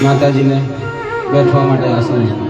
માતાજીને બેઠવા માટે આસન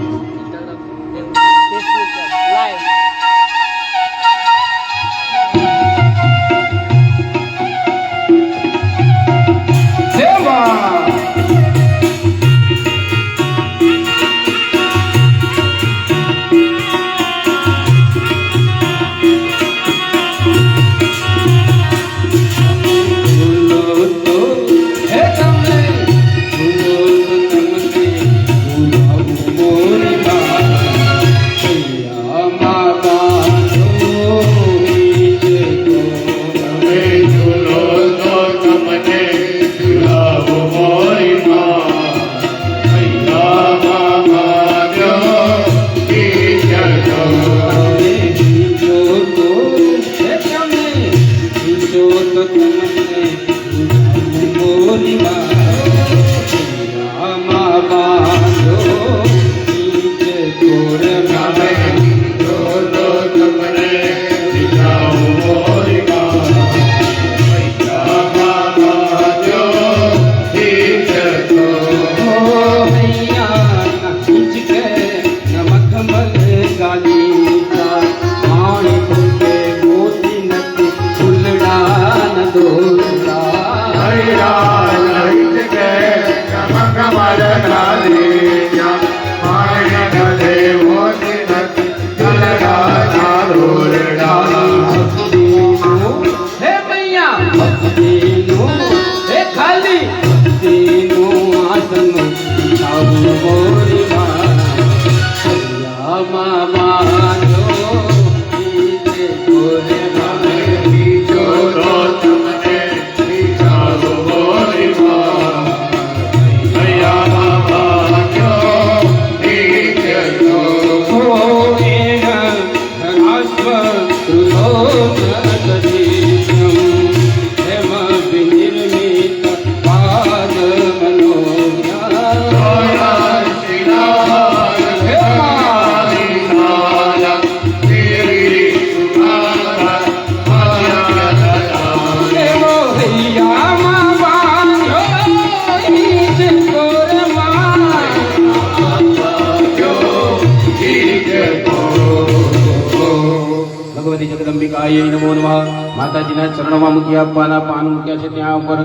नमो नमः माताजीना चरणों मूकी आपवाना पान मूक्या छे त्यां उपर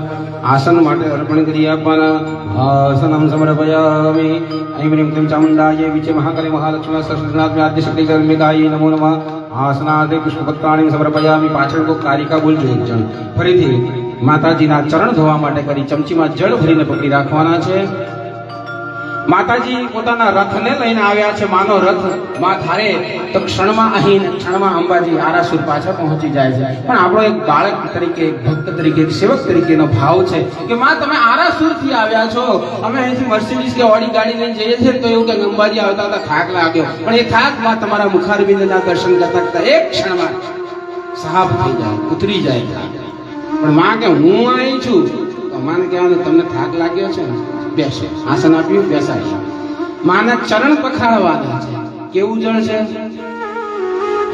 आसन माटे अर्पण करी आपवाना आसनं समर्पयामि ऐं ह्रीं क्लीं चामुण्डायै विचे महाकाली महालक्ष्मी सरस्वतीनाथ आद्य शक्ति कर्मिकायै नमो नमः आसनादे पुष्पपत्राणि समर्पयामि पाछळ को कारिका बोलજો એક જણ ફરીથી માતાજીના ચરણ ધોવા માટે કરી ચમચીમાં જળ ભરીને પકડી રાખવાના છે માતાજી પોતાના રથને લઈને આવ્યા છે માનો રથ માં ધારે તો ક્ષણમાં અહીં ક્ષણમાં અંબાજી આરાસુર પાછા પહોંચી જાય છે પણ આપણો એક બાળક તરીકે એક ભક્ત તરીકે એક સેવક તરીકેનો ભાવ છે કે માં તમે આરાસુરથી આવ્યા છો અમે અહીંથી મર્સિડીઝ કે ઓડી ગાડી લઈને જઈએ છીએ તો એવું કે અંબાજી આવતા હતા થાક લાગ્યો પણ એ થાક માં તમારા મુખારબિંદના દર્શન કરતા કરતા એક ક્ષણમાં સાફ થઈ જાય ઉતરી જાય પણ માં કે હું અહીં છું તો માને કહેવાનું તમને થાક લાગ્યો છે ને બેસે આસન આપ્યું બેસાડી માના ચરણ પખાળવાના છે કેવું જળ છે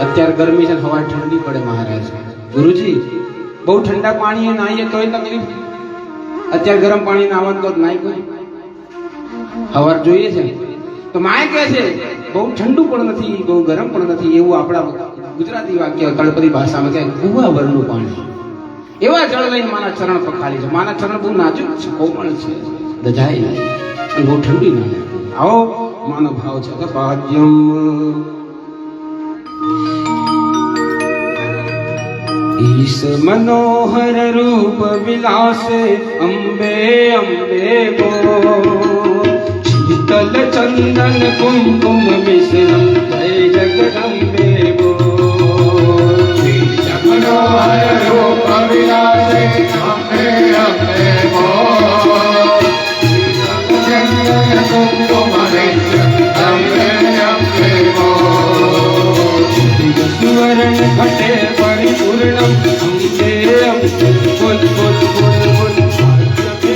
અત્યારે ગરમી છે હવા ઠંડી પડે મહારાજ ગુરુજી બહુ ઠંડા પાણીએ નાહીએ તોય તકલીફ અત્યારે ગરમ પાણી નાવાનું તો નાઈ કોઈ હવાર જોઈએ છે તો માય કહે છે બહુ ઠંડુ પણ નથી બહુ ગરમ પણ નથી એવું આપણા ગુજરાતી વાક્ય તળપદી ભાષામાં કહે ગુવાવરનું પાણી એવા જળ લઈને માના ચરણ પખાળી છે માના ચરણ બહુ નાજુક છે કોમળ છે દજાય નહીં બહુ ઠંડી ના આવો માનો ભાવ છે પાદ્યમ ઈશ મનોહર રૂપ વિલાસે અંબે અંબે બો શીતલ ચંદન કુમકુમ મિશ્રમ જય જગદંબે બો ઈશ મનોહર રૂપ વિલાસે અંબે અંબે બો सुवर्ण घटे परिपूर्णम अंबे अंबे बोल बोल बोल बोल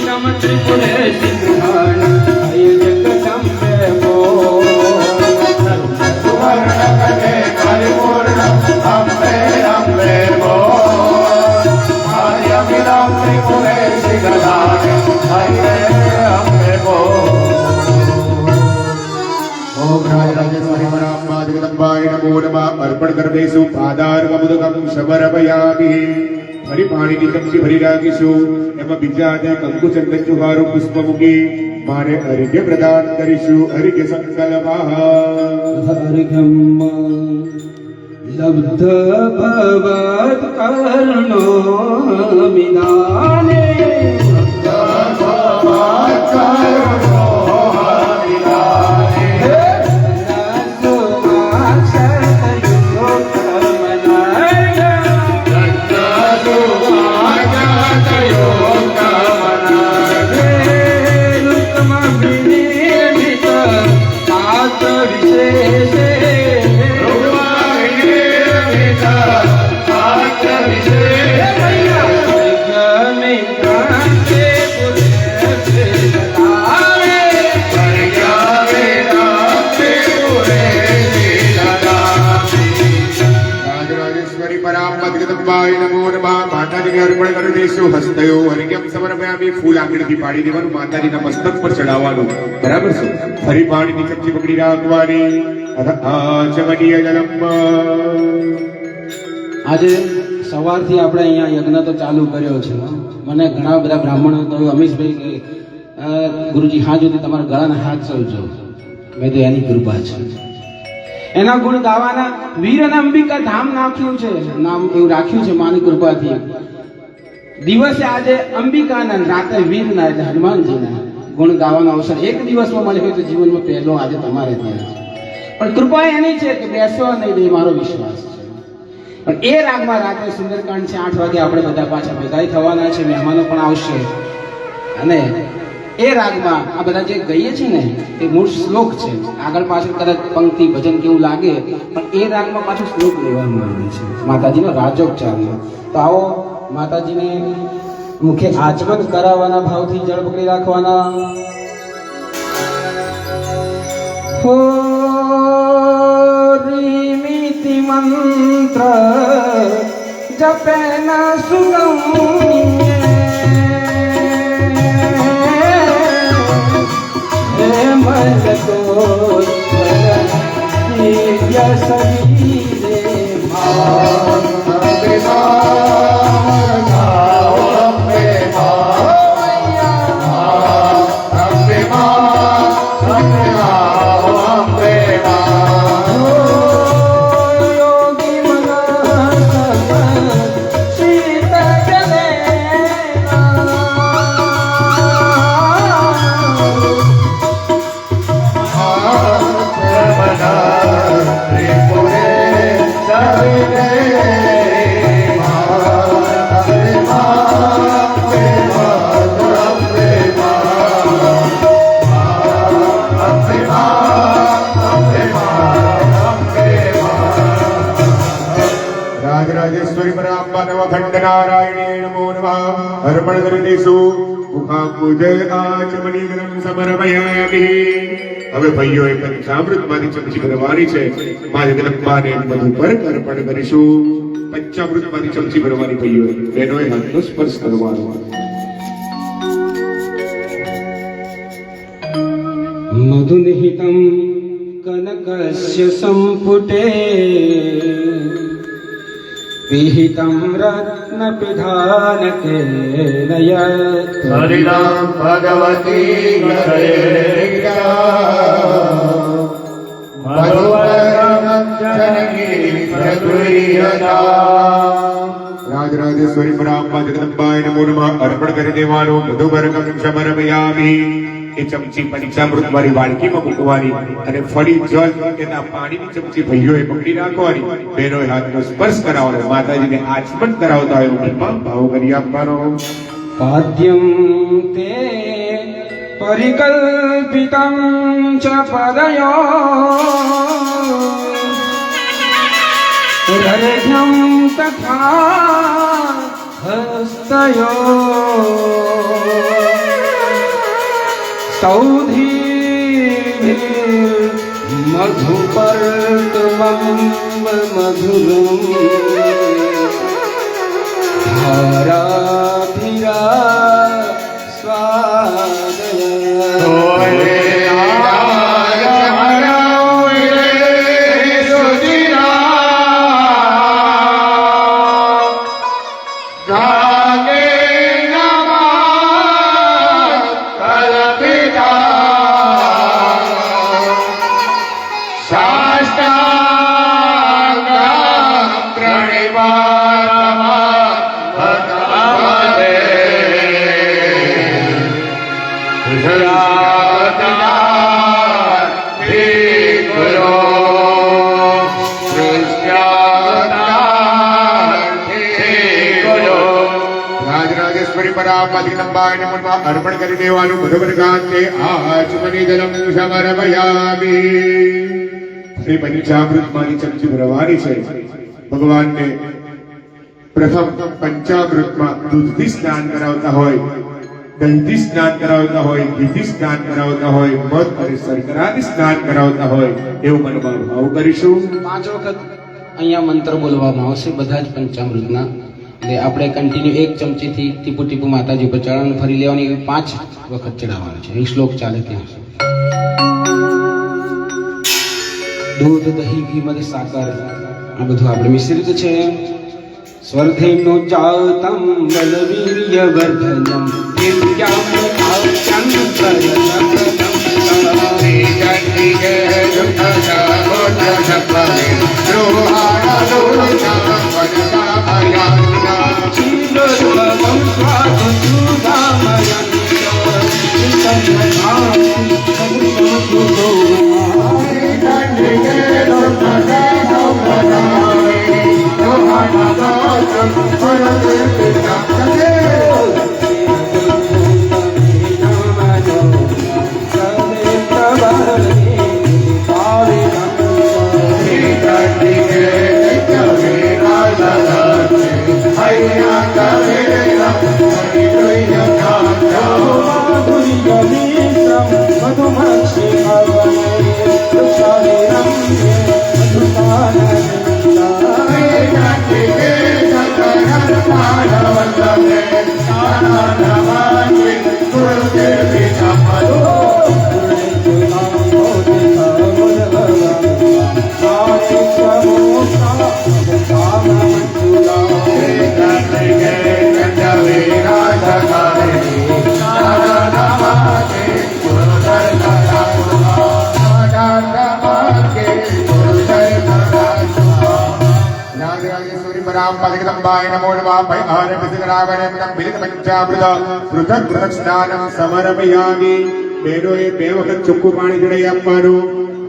नम त्रिपुरे सिंहान जय जगदंबे बोल सुवर्ण घटे परिपूर्णम अंबे अंबे बोल त्रिपुरे सिंहान અર્પણ કરી દઈશું પાદાર્કમુદકમ સમર્પયામિ ફરી પાણીની ચમચી ભરી રાખીશું એમાં બીજા આજે કંકુ ચંદન ચુહારું પુષ્પ મૂકી મારે અર્ઘ્ય પ્રદાન કરીશું અર્ઘ્ય સંકલ્પઃ અર્ઘ્યમ લબ્ધ ભવત કર્ણો મિદાને અર્પણ કરી દઈશું હસ્તયો અર્ઘ્યમ સમર્પયામિ ફૂલ આંગળીથી પાડી દેવાનું માતાજીના મસ્તક પર ચડાવવાનું બરાબર છે ફરી પાણીની ચમચી પકડી રાખવાની આચમનીય જલમ આજે સવારથી આપણે અહીંયા યજ્ઞ તો ચાલુ કર્યો છે મને ઘણા બધા બ્રાહ્મણો તો અમીશભાઈ કે ગુરુજી હા સુધી તમારા ગળાના હાથ ચલજો મેં તો એની કૃપા છે એના ગુણ ગાવાના વીર અને અંબિકા ધામ નાખ્યું છે નામ એવું રાખ્યું છે માની કૃપાથી દિવસે આજે અંબિકાના રાતે વીરના એટલે હનુમાનજીના ગુણ ગાવાનો અવસર એક દિવસમાં મળે હોય તો જીવનમાં પહેલો આજે તમારે ત્યાં છે પણ કૃપા એની છે કે બેસો નહીં દે મારો વિશ્વાસ છે પણ એ રાગમાં રાત્રે સુંદરકાંડ છે 8 વાગે આપણે બધા પાછા ભેગા થવાના છે મહેમાનો પણ આવશે અને એ રાગમાં આ બધા જે ગઈએ છે ને એ મૂળ શ્લોક છે આગળ પાછળ કદાચ પંક્તિ ભજન કેવું લાગે પણ એ રાગમાં પાછું શ્લોક લેવાનું આવે છે માતાજીનો રાજોપચારનો તો આવો માતાજીને મુખે આચમન કરાવવાના ભાવથી જળ પકડી રાખવાના હો રીમિતિ મંત્ર જપે ન સુગમ રાજરાજેશ્વરી પરાંબા નવખંડ નારાયણે નમો નમઃ અર્પણ કરી દઈશું મુખાંબુજ આચમની ગરમ સમર્પયામિ હવે ભાઈઓએ પંચામૃતમાંથી ચમચી ભરવાની છે મારી જગદંબાને બધું પર અર્પણ કરીશું પંચામૃતમાંથી ચમચી ભરવાની ભાઈઓએ બહેનોએ હાથનો સ્પર્શ કરવાનો મધુનિહિતમ કનકસ્ય સંપુટે વિહિતમ રત્ન પિધાનકેન યત હરિનામ ભગવતી રાજરાજેશ્વરી પરાંબા જગદંબાય નમો નમઃ અર્પણ કરી દેવાનું મધુબરકમ સમર્પયામિ એ ચમચી પંચામૃત વાળી વાડકીમાં મૂકવાની અને ફળી જલ એના પાણીની ચમચી ભાઈઓએ પકડી રાખવાની બહેનોએ હાથનો સ્પર્શ કરાવવાનો માતાજીને આચમન કરાવતા હોય ઉઠમાં ભાવ કરી આપવાનો પાદ્યમ તે પરિકલ્પિતમ ચ પદયો રર્ઘ્યમ તથા હસ્તયો સૌધી મધુપર્કમં મધુરમ હારાભિરા સ્વાદય પરાપતિનંબાય નમઃ અર્પણ કરી દેવાનું મધુવર્ગાંતે આચમની જલમ સમર્પયામિ. શ્રી પંચામૃતમાંની ચમચી ભરવાની છે. ભગવાનને પ્રથમ પંચામૃતમાં દૂધથી સ્નાન કરાવતા હોય, દહીંથી સ્નાન કરાવતા હોય, ઘીથી સ્નાન કરાવતા હોય, મધ અને શર્કરાથી સ્નાન કરાવતા હોય એવું મનમાં ભાવ કરીશું. 5 વખત અહીંયા મંત્ર બોલવામાં આવશે બધા જ પંચામૃતના. એટલે આપણે કન્ટિન્યુ એક ચમચીથી ટીપુ ટીપુ માતાજી પર ચડાવવાનું ફરી લેવાની, 5 વખત ચડાવવાનું છે. એક શ્લોક ચાલે ત્યાં દૂધ દહીં ઘી મધ સાકર આ બધું આપણે મિશ્રિત છે. સ્વર્ધેનો જાતમ બલવીર્ય વર્ધનમ પરાપતિનંબાય નમો નમઃ પૈહારે પિતરાવરેણમ મિલિત પંચામૃત પૃથક પૃથક સ્નાનમ સમર્પયામિ. બહેનોએ 2 વખત ચોખ્ખું પાણી ચડાવી આપવાનું.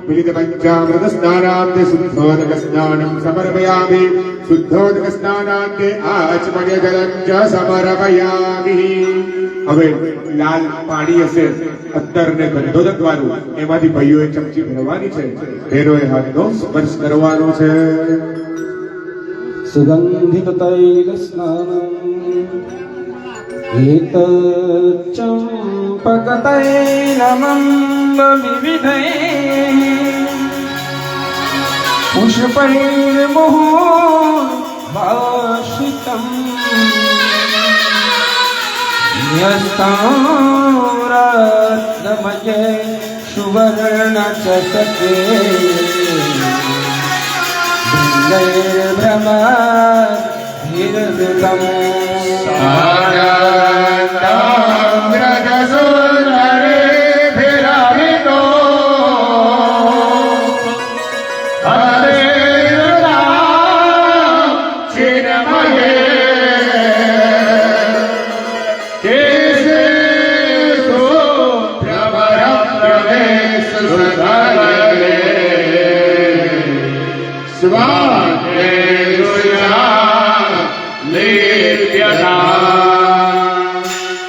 મિલિત પંચામૃત સ્નાનાંતે શુદ્ધોદક સ્નાનમ સમર્પયામિ. શુદ્ધોદક સ્નાનાંતે આચમન્ય જલમ ચ સમર્પયામિ. હવે લાલ પાણી હશે અત્તર ને ગંધોદક વાળું, એમાંથી ભાઈઓએ ચમચી ભરવાની છે. બહેનોએ હાથનો સ્પર્શ કરવાનો છે. સુગંધિત તૈલ સ્નાનમ એતચંપક તૈલમં વિવિધૈ પુષ્પૈર્મુહુર્ભાષિતં ન્યસ્તારત્નમયે સુવર્ણચષકે ભ્રમધિરૃતમ ભ્રજસુરરેભિરહિતો હરેર્નામ ચિન્મયે કેશેષુ ભ્રમરપ્રવેશસુધરે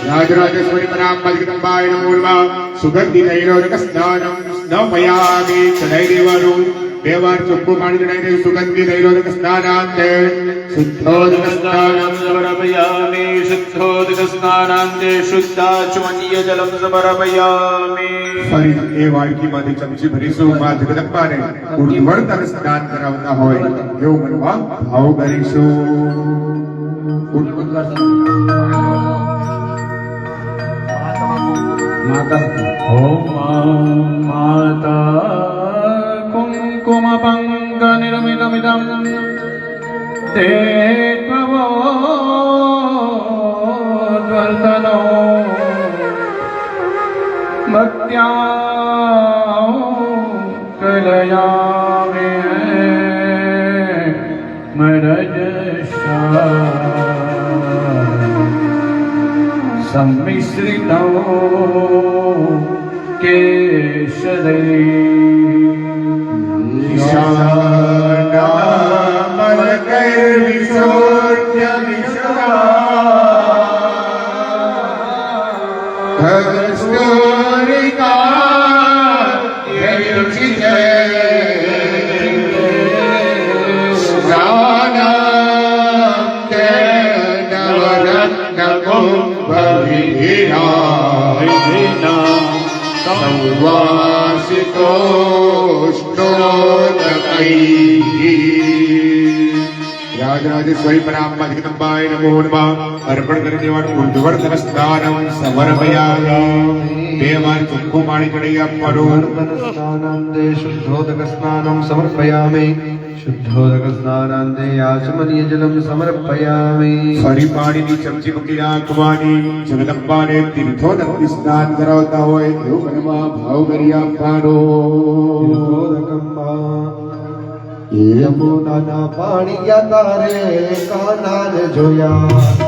રાજરાજેશ્વરી પરાપતિનંબાય નમો નમઃ. સુગંધિ તૈલોદક સ્નાનમ સ્નાપયામિ. ચડાઈ દેવાનું. 2 વાર ચોખ્ખું પાણી ચડાઈ દે. સુગંધિ તૈલોદક સ્નાનાંતે શુદ્ધોદક સ્નાનમ સમર્પયામિ. શુદ્ધોદક સ્નાનાંતે શુદ્ધાચમનીય જલમ સમર્પયામિ. ફરી એ વાડકીમાંથી ચમચી ભરીશું. માં જગદંબાને ઉર્ધ્વર્તન સ્નાન કરાવતા હોય એવું મનમાં ભાવ કરીશું. માતા માતા કુંકુમ પંક નિર્મિતમિદં તે ત્વવોદ્વર્તનો भक्त्या कलयामि मरजसा सम्मिश्रितो केशरे राजराजेश्वरी पराम्बा जगदम्बाय नमो नमः अर्पण करने वाले उर्ध्वर्धन स्नानम समर्पयामि देवान चुक्कू पाणी चढ़ी आपरो स्नानान्ते शुद्धोदकस्नानं समर्पयामि शुद्धोदकस्नानान्ते आचमनीय जलं समर्पयामि ફરી પાણીની ચમચી મૂકી રાખવાની જગદંબાને તીર્થોદકથી સ્નાન કરાવતા હોય એવું મનમાં ભાવ કરી આપવાનો તીર્થોદકંબા યમુનાના પાણીયા તારે કાનાને જોયા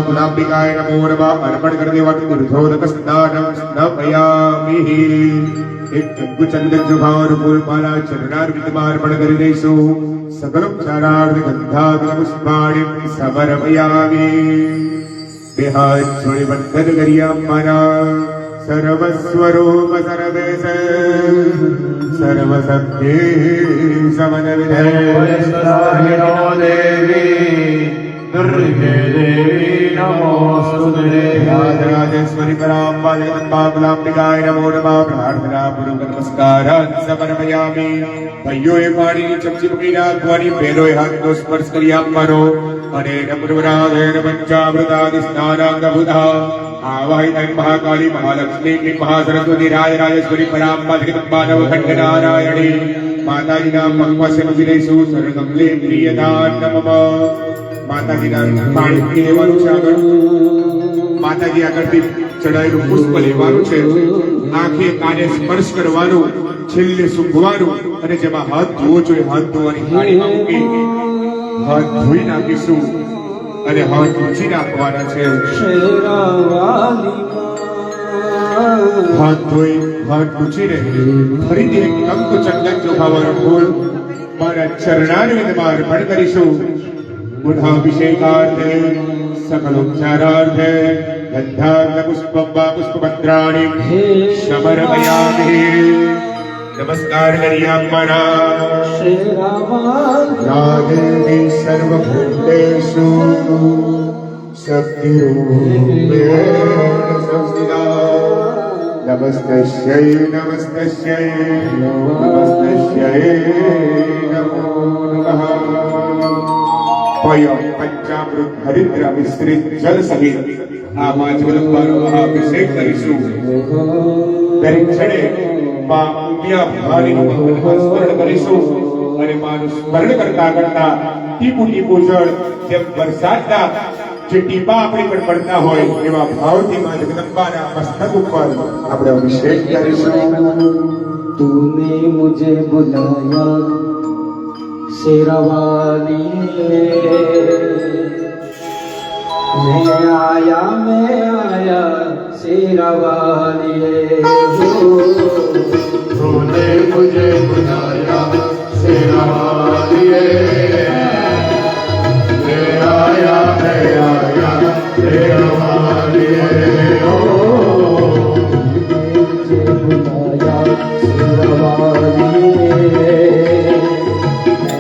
गुलाबिकाय नमो नमः अर्पण करने वाले तीर्थोदक स्नानम स्नापयामि एक गंगु चंदन जुभार फूलमाला चरणार्पितम अर्पण કરી દઈશું સકલમ ચારાર્થ ગંધાગ્ર પુષ્પાણિ સમર્પયામિ બે હાથ જોડી બંધન કરી આપવાના સર્વસ્વરૂપ સર્વેશ સર્વશક્તિ સમન્વિતે देवी दुर्गे देवी नमोस्तुते राजराजेश्वरी पराम्बा जगदम्बा गुलाबिकाय नमो नमः प्रार्थना पूर्वक नमस्कार समर्पयामि ભાઈઓએ પાણીની ચમચી મૂકી નાખવાની બહેનોએ હાથનો સ્પર્શ કરી આપવાનો અને નમ્રવરાગેન પંચામૃતાદિ સ્નાનાંગભૂતા આવાહિતં મહાકાળી મહાલક્ષ્મી ક્લીં મહાસરસ્વતી રાજરાજેશ્વરી પરામ્બા જગદમ્બા નવખંડ નારાયણી માતાજીના પગપાસે મૂકી દઈશું શરણકમલે પ્રિયદાન નમઃ માતાજીના પાણી મૂકી દેવાનું છે આગળ માતાજી આગળથી ચડાયેલું પુષ્પ લેવાનું છે આંખે કાને સ્પર્શ કરવાનું છેલ્લે સૂંઘવાનું અને જેમાં હાથ ધોવો જોઈએ હાથ ધોવાની થાળીમાં મૂકી હાથ ધોઈ નાખીશું અને હાથ ઊંચી નાખવાના છે હાથ ધોઈ હાથ ઊંચીને ફરીથી એક કંકુ ચંદન ચોખાવાનું ફૂલ મારા ચરણારવિંદમાં અર્પણ કરીશું પુનઃઅભિષેકાર્થે सकलोपचारार्थे गन्धाग्न पुष्पं वा पुष्पपत्राणि समर्पयामि नमस्कार करिए आपना राधे सर्वभूतेषु शक्तिरूपेण संस्थिता नमस्तस्यै नमस्तस्यै नमस्तस्यै नमो नमः पंचामृत हरिद्र मिश्रित जल सहित आ मां जगदंबाનો મહાઅભિષેક કરીશું દરેક ક્ષણે માં ઉમિયા ભવાનીનું સ્મરણ કરીશું અને માનું સ્મરણ કરતા કરતા ટીપુ ટીપુ જળ જેમ વરસાદના જે ટીપા આપણી પર પડતા હોય એવા ભાવથી માં જગદંબાના મસ્તક ઉપર આપણે અભિષેક કરીશું तूने मुझे बुलाया शेरावाली मैं आया शेरा वालिए तूने मुझे बुलाया शेरा वालिए मैं आया शेरा वालिए मुझे बुलाया शेरा वालिए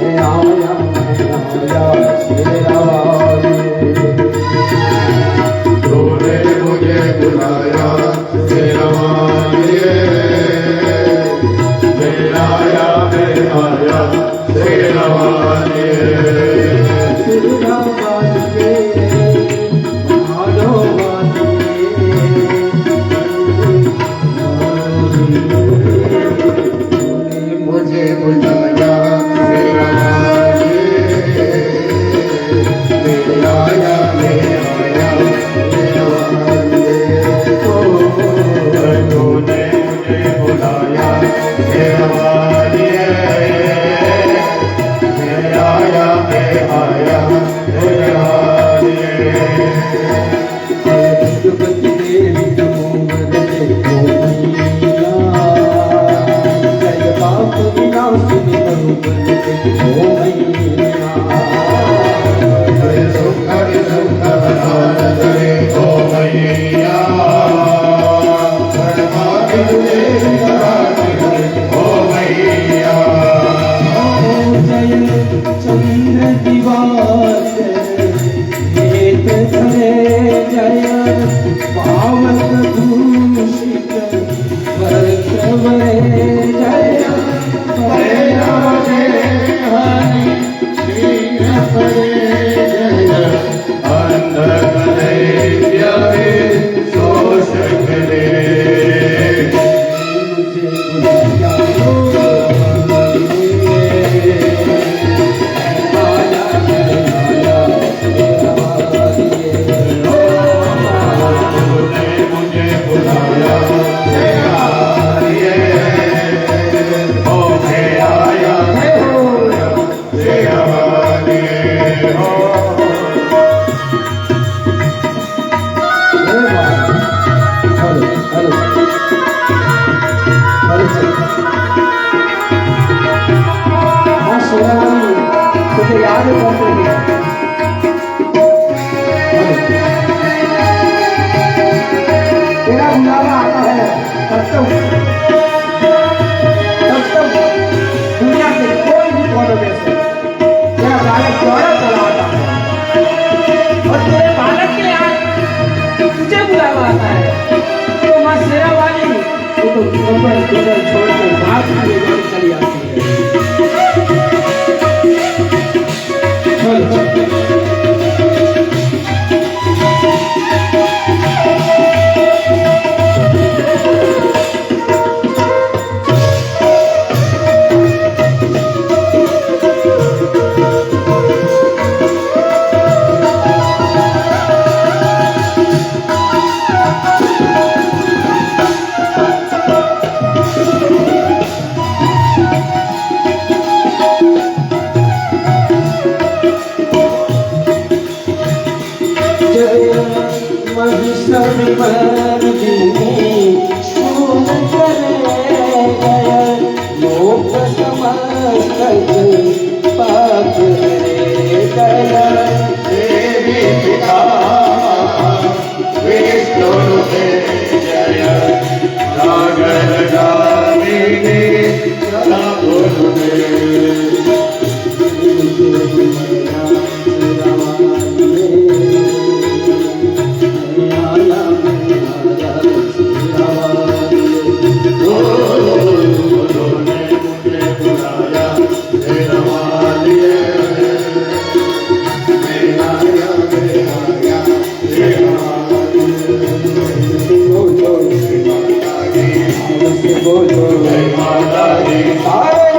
मैं आया शेरा वालिए तूने मुझे बुलाया शेरा वालिए मैं आया शेरा वालिए शेरा वालिए भालो मुझे बुलाया शेरा वालिए मैं आया शेरा वालिए तूने मुझे बुलाया शेरा वालिए मैं आया शेरा चंद्र दिवास जय पावन भूषित वर्षवरे जय तुझे याद है कौन तेरा बुलावा आता है तब तक दुनिया के कोई भी कोने में से तेरा बालक दौड़ा चला आता है और तेरे बालक के यहाँ तुझे बुलावा आता है तो माँ शेरा वाली वो तो गोबर छोड़ के बात खाने वाली चली आती है बोलो जय माता दी।